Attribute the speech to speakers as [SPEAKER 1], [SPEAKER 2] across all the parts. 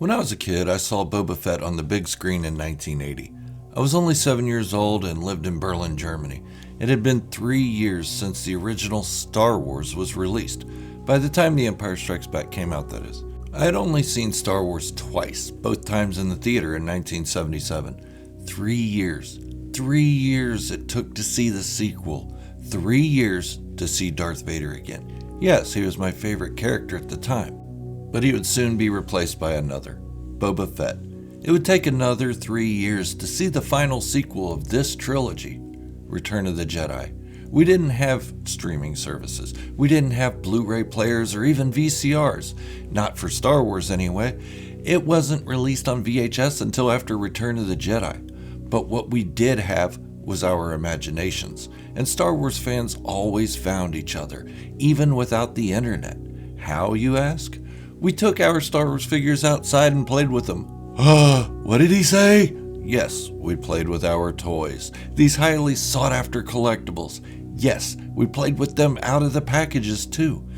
[SPEAKER 1] When I was a kid, I saw Boba Fett on the big screen in 1980. I was only 7 years old and lived in Berlin, Germany. It had been 3 years since the original Star Wars was released, by the time The Empire Strikes Back came out, that is. I had only seen Star Wars twice, both times in the theater in 1977. 3 years. 3 years it took to see the sequel. 3 years to see Darth Vader again. Yes, he was my favorite character at the time, but he would soon be replaced by another, Boba Fett. It would take another 3 years to see the final sequel of this trilogy, Return of the Jedi. We didn't have streaming services. We didn't have Blu-ray players or even VCRs. Not for Star Wars anyway. It wasn't released on VHS until after Return of the Jedi. But what we did have was our imaginations. And Star Wars fans always found each other, even without the internet. How, you ask? We took our Star Wars figures outside and played with them. What did he say? Yes, we played with our toys. These highly sought-after collectibles. Yes, we played with them out of the packages too.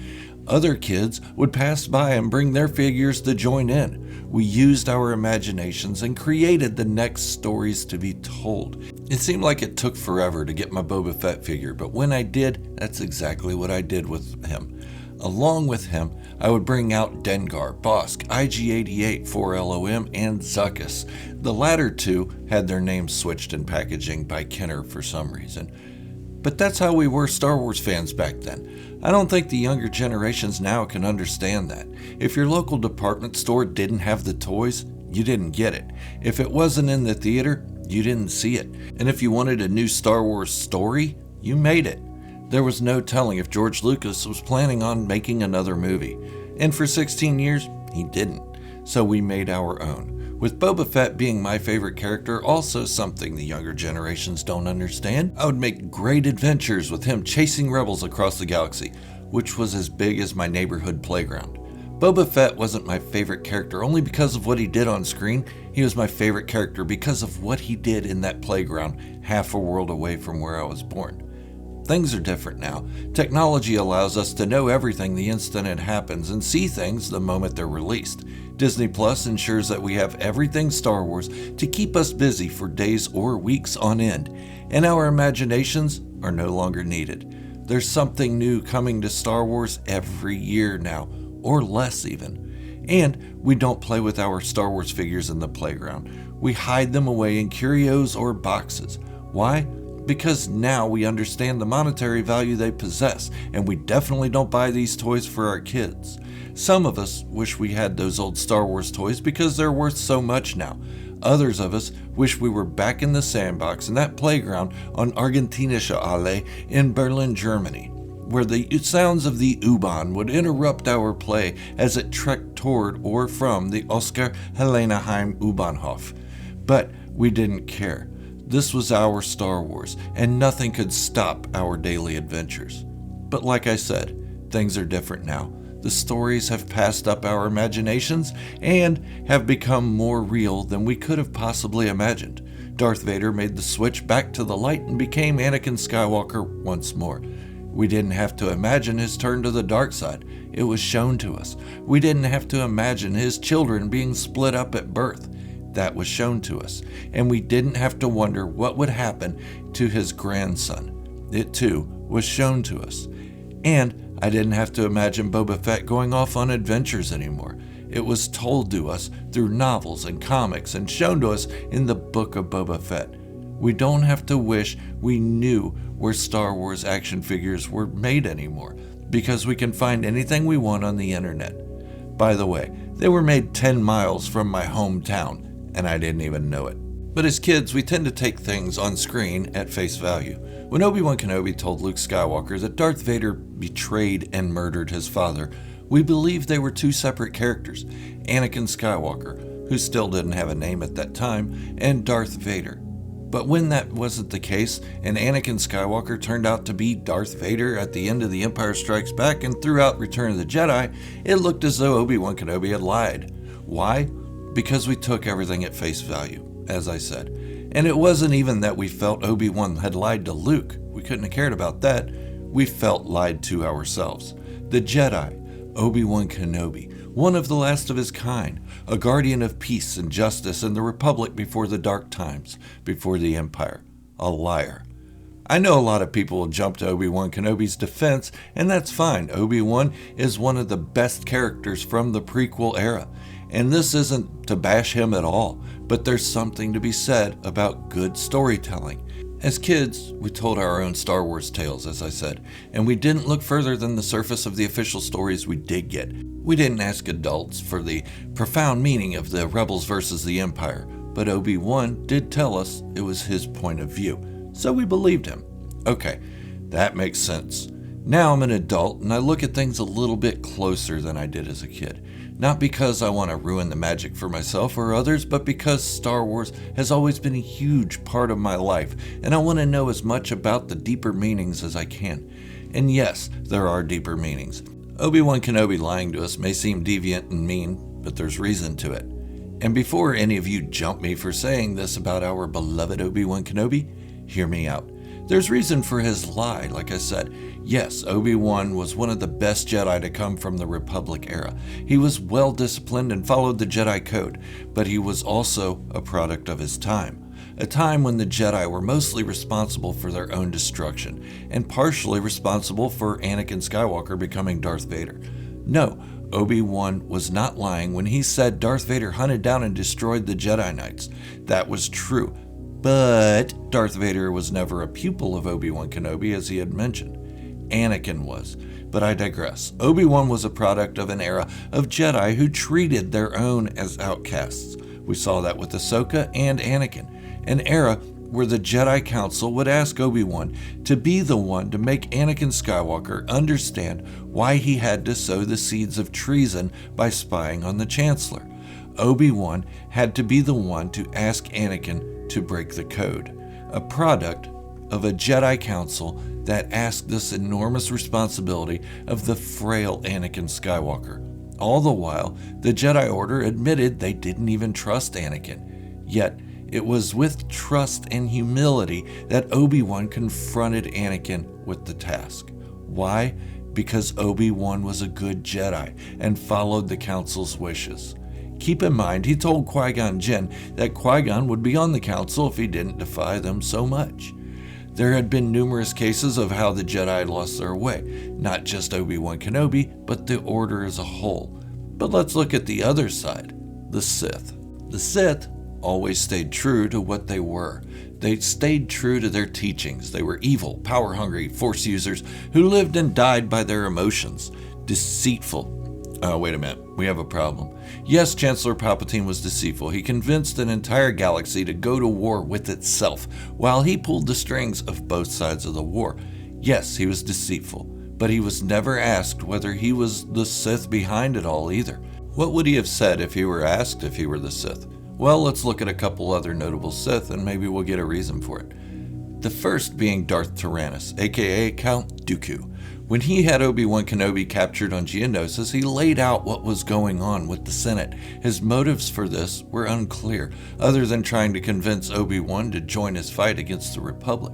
[SPEAKER 1] Other kids would pass by and bring their figures to join in. We used our imaginations and created the next stories to be told. It seemed like it took forever to get my Boba Fett figure, but when I did, that's exactly what I did with him. Along with him, I would bring out Dengar, Bosk, IG-88, 4LOM, and Zuckuss. The latter two had their names switched in packaging by Kenner for some reason. But that's how we were Star Wars fans back then. I don't think the younger generations now can understand that. If your local department store didn't have the toys, you didn't get it. If it wasn't in the theater, you didn't see it. And if you wanted a new Star Wars story, you made it. There was no telling if George Lucas was planning on making another movie. And for 16 years, he didn't. So we made our own. With Boba Fett being my favorite character, also something the younger generations don't understand, I would make great adventures with him chasing rebels across the galaxy, which was as big as my neighborhood playground. Boba Fett wasn't my favorite character only because of what he did on screen. He was my favorite character because of what he did in that playground half a world away from where I was born. Things are different now. Technology allows us to know everything the instant it happens and see things the moment they're released. Disney Plus ensures that we have everything Star Wars to keep us busy for days or weeks on end, and our imaginations are no longer needed. There's something new coming to Star Wars every year now, or less even. And we don't play with our Star Wars figures in the playground. We hide them away in curios or boxes. Why? Because now we understand the monetary value they possess, and we definitely don't buy these toys for our kids. Some of us wish we had those old Star Wars toys because they're worth so much now. Others of us wish we were back in the sandbox in that playground on Argentinische Allee in Berlin, Germany, where the sounds of the U-Bahn would interrupt our play as it trekked toward or from the Oskar-Helena-Heim U-Bahnhof. But we didn't care. This was our Star Wars, and nothing could stop our daily adventures. But like I said, things are different now. The stories have passed up our imaginations and have become more real than we could have possibly imagined. Darth Vader made the switch back to the light and became Anakin Skywalker once more. We didn't have to imagine his turn to the dark side. It was shown to us. We didn't have to imagine his children being split up at birth. That was shown to us, and we didn't have to wonder what would happen to his grandson. It too was shown to us. And I didn't have to imagine Boba Fett going off on adventures anymore. It was told to us through novels and comics and shown to us in the book of Boba Fett. We don't have to wish we knew where Star Wars action figures were made anymore, because we can find anything we want on the internet. By the way, they were made 10 miles from my hometown, and I didn't even know it. But as kids, we tend to take things on screen at face value. When Obi-Wan Kenobi told Luke Skywalker that Darth Vader betrayed and murdered his father, we believed they were two separate characters, Anakin Skywalker, who still didn't have a name at that time, and Darth Vader. But when that wasn't the case, and Anakin Skywalker turned out to be Darth Vader at the end of The Empire Strikes Back and throughout Return of the Jedi, it looked as though Obi-Wan Kenobi had lied. Why? Because we took everything at face value, as I said. And it wasn't even that we felt Obi-Wan had lied to Luke. We couldn't have cared about that. We felt lied to ourselves. The Jedi, Obi-Wan Kenobi, one of the last of his kind, a guardian of peace and justice in the Republic before the dark times, before the Empire. A liar. I know a lot of people will jump to Obi-Wan Kenobi's defense, and that's fine. Obi-Wan is one of the best characters from the prequel era, and this isn't to bash him at all, but there's something to be said about good storytelling. As kids, we told our own Star Wars tales, as I said, and we didn't look further than the surface of the official stories we did get. We didn't ask adults for the profound meaning of the Rebels versus the Empire, but Obi-Wan did tell us it was his point of view, so we believed him. Okay, that makes sense. Now I'm an adult and I look at things a little bit closer than I did as a kid. Not because I want to ruin the magic for myself or others, but because Star Wars has always been a huge part of my life, and I want to know as much about the deeper meanings as I can. And yes, there are deeper meanings. Obi-Wan Kenobi lying to us may seem deviant and mean, but there's reason to it. And before any of you jump me for saying this about our beloved Obi-Wan Kenobi, hear me out. There's reason for his lie, like I said. Yes, Obi-Wan was one of the best Jedi to come from the Republic era. He was well disciplined and followed the Jedi Code, but he was also a product of his time. A time when the Jedi were mostly responsible for their own destruction, and partially responsible for Anakin Skywalker becoming Darth Vader. No, Obi-Wan was not lying when he said Darth Vader hunted down and destroyed the Jedi Knights. That was true. But Darth Vader was never a pupil of Obi-Wan Kenobi, as he had mentioned. Anakin was. But I digress. Obi-Wan was a product of an era of Jedi who treated their own as outcasts. We saw that with Ahsoka and Anakin. An era where the Jedi Council would ask Obi-Wan to be the one to make Anakin Skywalker understand why he had to sow the seeds of treason by spying on the Chancellor. Obi-Wan had to be the one to ask Anakin to break the code, a product of a Jedi Council that asked this enormous responsibility of the frail Anakin Skywalker. All the while, the Jedi Order admitted they didn't even trust Anakin. Yet, it was with trust and humility that Obi-Wan confronted Anakin with the task. Why? Because Obi-Wan was a good Jedi and followed the Council's wishes. Keep in mind, he told Qui-Gon Jinn that Qui-Gon would be on the Council if he didn't defy them so much. There had been numerous cases of how the Jedi had lost their way, not just Obi-Wan Kenobi, but the Order as a whole. But let's look at the other side, the Sith. The Sith always stayed true to what they were. They stayed true to their teachings. They were evil, power-hungry Force users who lived and died by their emotions. Deceitful. Oh, wait a minute. We have a problem. Yes, Chancellor Palpatine was deceitful. He convinced an entire galaxy to go to war with itself, while he pulled the strings of both sides of the war. Yes, he was deceitful, but he was never asked whether he was the Sith behind it all either. What would he have said if he were asked if he were the Sith? Well, let's look at a couple other notable Sith and maybe we'll get a reason for it. The first being Darth Tyrannus, aka Count Dooku. When he had Obi-Wan Kenobi captured on Geonosis, he laid out what was going on with the Senate. His motives for this were unclear, other than trying to convince Obi-Wan to join his fight against the Republic.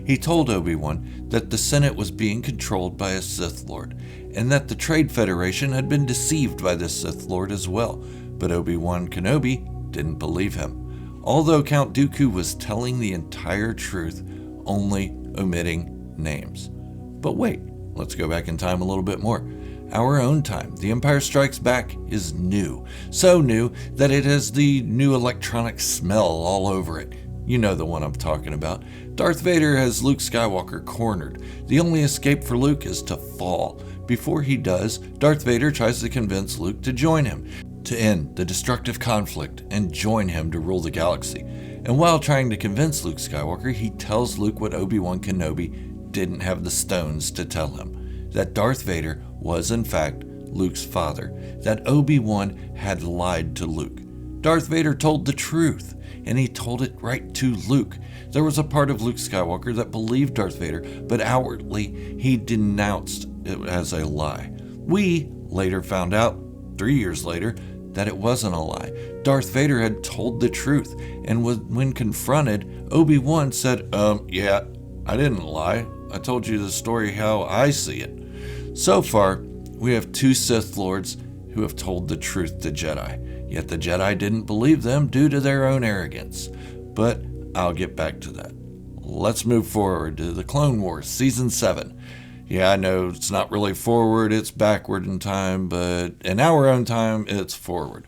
[SPEAKER 1] He told Obi-Wan that the Senate was being controlled by a Sith Lord, and that the Trade Federation had been deceived by this Sith Lord as well, but Obi-Wan Kenobi didn't believe him. Although Count Dooku was telling the entire truth, only omitting names. But wait. Let's go back in time a little bit more. Our own time, The Empire Strikes Back, is new. So new that it has the new electronic smell all over it. You know the one I'm talking about. Darth Vader has Luke Skywalker cornered. The only escape for Luke is to fall. Before he does, Darth Vader tries to convince Luke to join him, to end the destructive conflict and join him to rule the galaxy. And while trying to convince Luke Skywalker, he tells Luke what Obi-Wan Kenobi didn't have the stones to tell him, that Darth Vader was in fact Luke's father, that Obi-Wan had lied to Luke. Darth Vader told the truth, and he told it right to Luke. There was a part of Luke Skywalker that believed Darth Vader, but outwardly he denounced it as a lie. We later found out, 3 years later, that it wasn't a lie. Darth Vader had told the truth, and when confronted, Obi-Wan said, yeah, I didn't lie. I told you the story how I see it. So far, we have two Sith Lords who have told the truth to Jedi, yet the Jedi didn't believe them due to their own arrogance. But I'll get back to that. Let's move forward to the Clone Wars Season 7. Yeah, I know it's not really forward, it's backward in time, but in our own time, it's forward.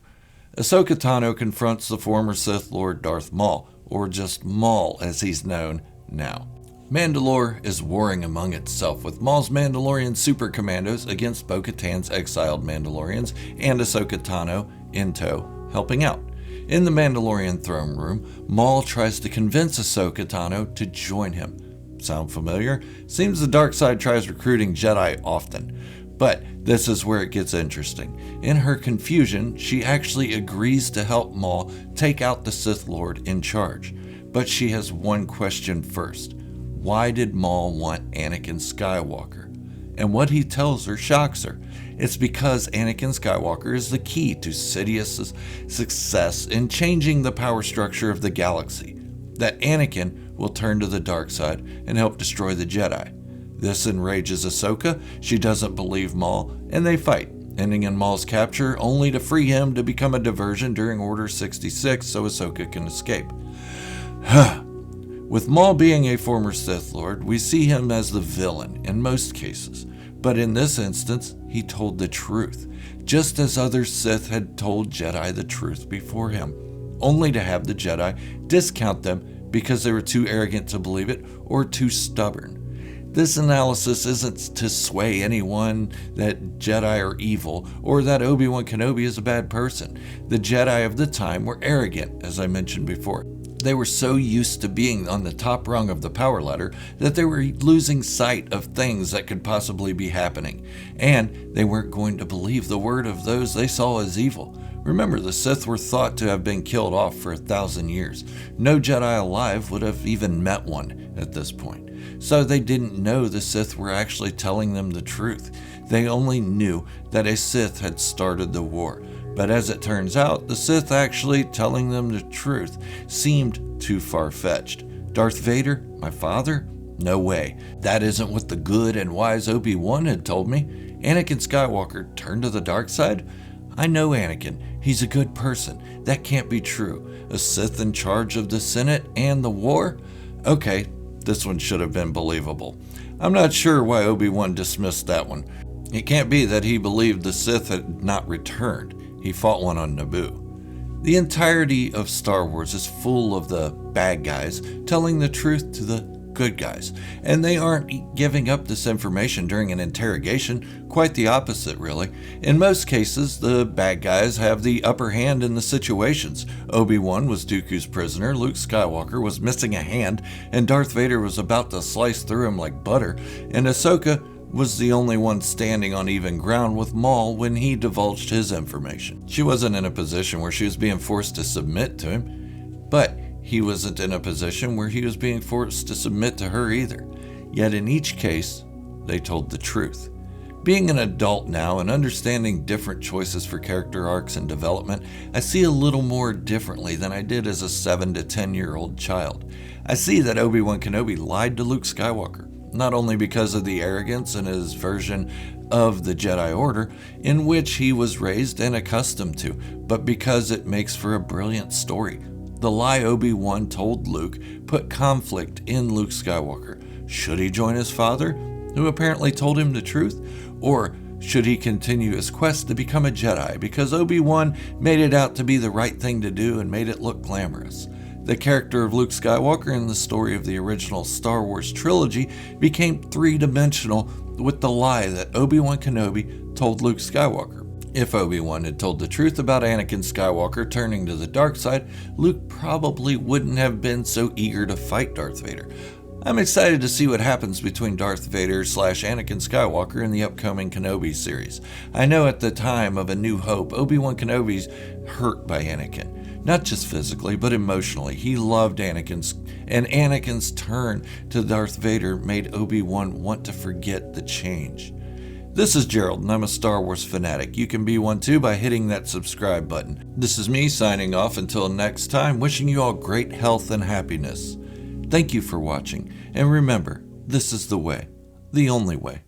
[SPEAKER 1] Ahsoka Tano confronts the former Sith Lord Darth Maul, or just Maul as he's known now. Mandalore is warring among itself, with Maul's Mandalorian super commandos against Bo-Katan's exiled Mandalorians and Ahsoka Tano in tow, helping out. In the Mandalorian throne room, Maul tries to convince Ahsoka Tano to join him. Sound familiar? Seems the dark side tries recruiting Jedi often. But this is where it gets interesting. In her confusion, she actually agrees to help Maul take out the Sith Lord in charge. But she has one question first. Why did Maul want Anakin Skywalker? And what he tells her shocks her. It's because Anakin Skywalker is the key to Sidious's success in changing the power structure of the galaxy. That Anakin will turn to the dark side and help destroy the Jedi. This enrages Ahsoka. She doesn't believe Maul, and they fight, ending in Maul's capture, only to free him to become a diversion during Order 66 so Ahsoka can escape. With Maul being a former Sith Lord, we see him as the villain in most cases. But in this instance, he told the truth, just as other Sith had told Jedi the truth before him, only to have the Jedi discount them because they were too arrogant to believe it or too stubborn. This analysis isn't to sway anyone that Jedi are evil or that Obi-Wan Kenobi is a bad person. The Jedi of the time were arrogant, as I mentioned before. They were so used to being on the top rung of the power ladder that they were losing sight of things that could possibly be happening, and they weren't going to believe the word of those they saw as evil. Remember, the Sith were thought to have been killed off for 1,000 years. No Jedi alive would have even met one at this point. So they didn't know the Sith were actually telling them the truth. They only knew that a Sith had started the war. But as it turns out, the Sith actually telling them the truth seemed too far-fetched. Darth Vader, my father? No way. That isn't what the good and wise Obi-Wan had told me. Anakin Skywalker turned to the dark side? I know Anakin. He's a good person. That can't be true. A Sith in charge of the Senate and the war? Okay, this one should have been believable. I'm not sure why Obi-Wan dismissed that one. It can't be that he believed the Sith had not returned. He fought one on Naboo. The entirety of Star Wars is full of the bad guys telling the truth to the good guys, and they aren't giving up this information during an interrogation. Quite the opposite, really. In most cases, the bad guys have the upper hand in the situations. Obi-Wan was Dooku's prisoner, Luke Skywalker was missing a hand, and Darth Vader was about to slice through him like butter, and Ahsoka was the only one standing on even ground with Maul when he divulged his information. She wasn't in a position where she was being forced to submit to him, but he wasn't in a position where he was being forced to submit to her either. Yet in each case, they told the truth. Being an adult now and understanding different choices for character arcs and development, I see a little more differently than I did as a 7 to 10-year-old child. I see that Obi-Wan Kenobi lied to Luke Skywalker, not only because of the arrogance in his version of the Jedi Order, in which he was raised and accustomed to, but because it makes for a brilliant story. The lie Obi-Wan told Luke put conflict in Luke Skywalker. Should he join his father, who apparently told him the truth? Or should he continue his quest to become a Jedi because Obi-Wan made it out to be the right thing to do and made it look glamorous? The character of Luke Skywalker in the story of the original Star Wars trilogy became three-dimensional with the lie that Obi-Wan Kenobi told Luke Skywalker. If Obi-Wan had told the truth about Anakin Skywalker turning to the dark side, Luke probably wouldn't have been so eager to fight Darth Vader. I'm excited to see what happens between Darth Vader / Anakin Skywalker in the upcoming Kenobi series. I know at the time of A New Hope, Obi-Wan Kenobi's hurt by Anakin. Not just physically, but emotionally. He loved and Anakin's turn to Darth Vader made Obi-Wan want to forget the change. This is Gerald, and I'm a Star Wars fanatic. You can be one too by hitting that subscribe button. This is me signing off until next time, wishing you all great health and happiness. Thank you for watching, and remember, this is the way, the only way.